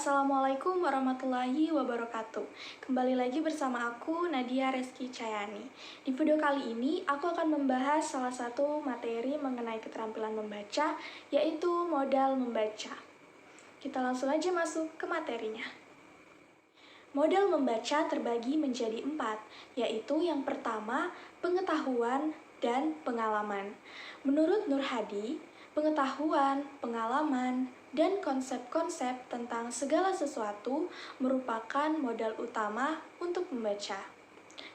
Assalamualaikum warahmatullahi wabarakatuh. Kembali lagi bersama aku, Nadia Reski Cayani. Di video kali ini, aku akan membahas salah satu materi mengenai keterampilan membaca, yaitu modal membaca. Kita langsung aja masuk ke materinya. Modal membaca terbagi menjadi 4, yaitu yang pertama, pengetahuan dan pengalaman. Menurut Nur Hadi, pengetahuan, pengalaman, dan konsep-konsep tentang segala sesuatu merupakan modal utama untuk membaca.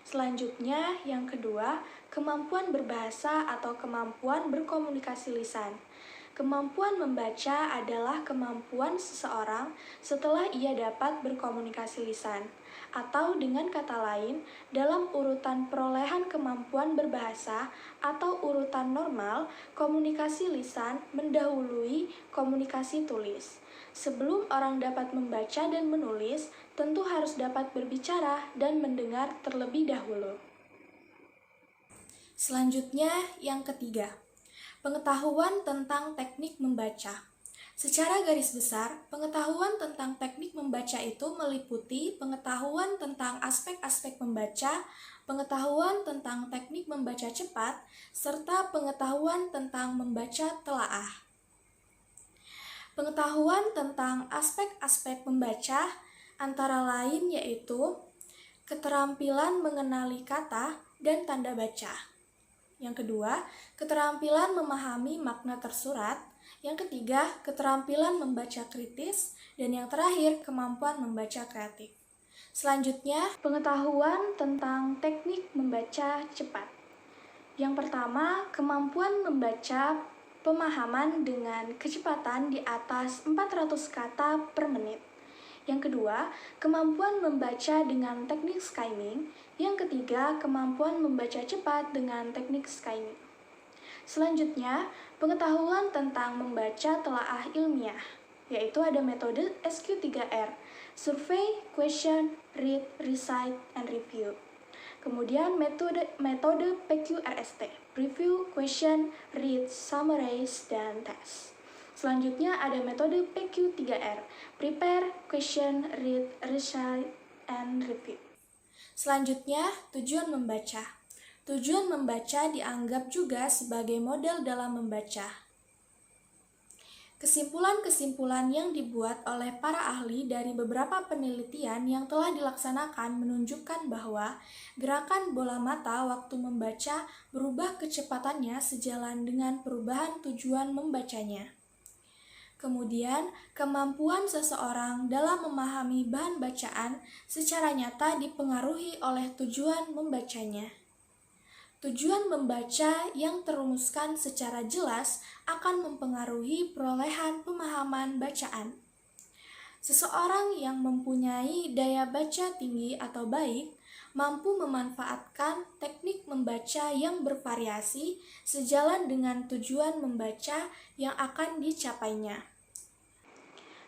Selanjutnya, yang kedua, kemampuan berbahasa atau kemampuan berkomunikasi lisan. Kemampuan membaca adalah kemampuan seseorang setelah ia dapat berkomunikasi lisan. Atau dengan kata lain, dalam urutan perolehan kemampuan berbahasa atau urutan normal, komunikasi lisan mendahului komunikasi tulis. Sebelum orang dapat membaca dan menulis, tentu harus dapat berbicara dan mendengar terlebih dahulu. Selanjutnya, yang ketiga, pengetahuan tentang teknik membaca. Secara garis besar, pengetahuan tentang teknik membaca itu meliputi pengetahuan tentang aspek-aspek membaca, pengetahuan tentang teknik membaca cepat, serta pengetahuan tentang membaca telaah. Pengetahuan tentang aspek-aspek membaca antara lain yaitu keterampilan mengenali kata dan tanda baca. Yang kedua, keterampilan memahami makna tersurat. Yang ketiga, keterampilan membaca kritis. Dan yang terakhir, kemampuan membaca kreatif. Selanjutnya, pengetahuan tentang teknik membaca cepat. Yang pertama, kemampuan membaca pemahaman dengan kecepatan di atas 400 kata per menit. Yang kedua, kemampuan membaca dengan teknik skimming. Yang ketiga, kemampuan membaca cepat dengan teknik skimming. Selanjutnya, pengetahuan tentang membaca telaah ilmiah, yaitu ada metode SQ3R, Survey, Question, Read, Recite, and Review. Kemudian metode PQRST, Review, Question, Read, Summarize, dan Test. Selanjutnya ada metode PQ3R, Prepare, Question, Read, Recite, and Review. Selanjutnya, tujuan membaca. Tujuan membaca dianggap juga sebagai modal dalam membaca. Kesimpulan-kesimpulan yang dibuat oleh para ahli dari beberapa penelitian yang telah dilaksanakan menunjukkan bahwa gerakan bola mata waktu membaca berubah kecepatannya sejalan dengan perubahan tujuan membacanya. Kemudian, kemampuan seseorang dalam memahami bahan bacaan secara nyata dipengaruhi oleh tujuan membacanya. Tujuan membaca yang terumuskan secara jelas akan mempengaruhi perolehan pemahaman bacaan. Seseorang yang mempunyai daya baca tinggi atau baik mampu memanfaatkan teknik membaca yang bervariasi sejalan dengan tujuan membaca yang akan dicapainya.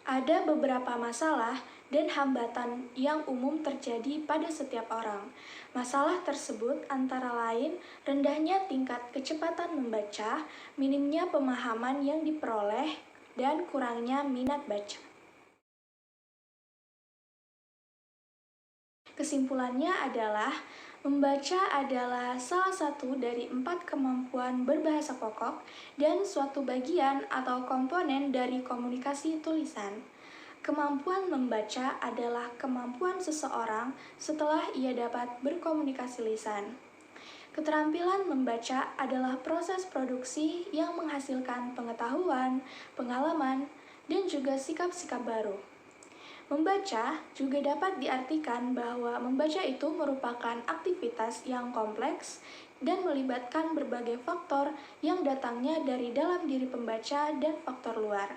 Ada beberapa masalah dan hambatan yang umum terjadi pada setiap orang. Masalah tersebut antara lain rendahnya tingkat kecepatan membaca, minimnya pemahaman yang diperoleh, dan kurangnya minat baca. Kesimpulannya adalah, membaca adalah salah satu dari 4 kemampuan berbahasa pokok dan suatu bagian atau komponen dari komunikasi tulisan. Kemampuan membaca adalah kemampuan seseorang setelah ia dapat berkomunikasi lisan. Keterampilan membaca adalah proses produksi yang menghasilkan pengetahuan, pengalaman, dan juga sikap-sikap baru. Membaca juga dapat diartikan bahwa membaca itu merupakan aktivitas yang kompleks dan melibatkan berbagai faktor yang datangnya dari dalam diri pembaca dan faktor luar.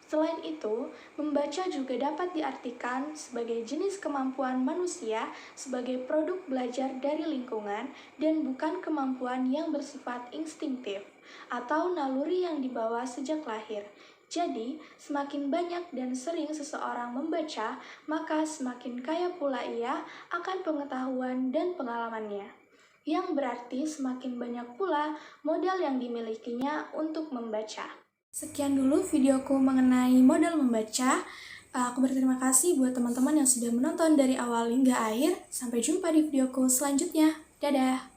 Selain itu, membaca juga dapat diartikan sebagai jenis kemampuan manusia sebagai produk belajar dari lingkungan dan bukan kemampuan yang bersifat instinktif atau naluri yang dibawa sejak lahir. Jadi, semakin banyak dan sering seseorang membaca, maka semakin kaya pula ia akan pengetahuan dan pengalamannya. Yang berarti semakin banyak pula modal yang dimilikinya untuk membaca. Sekian dulu videoku mengenai modal membaca. Aku berterima kasih buat teman-teman yang sudah menonton dari awal hingga akhir. Sampai jumpa di videoku selanjutnya. Dadah!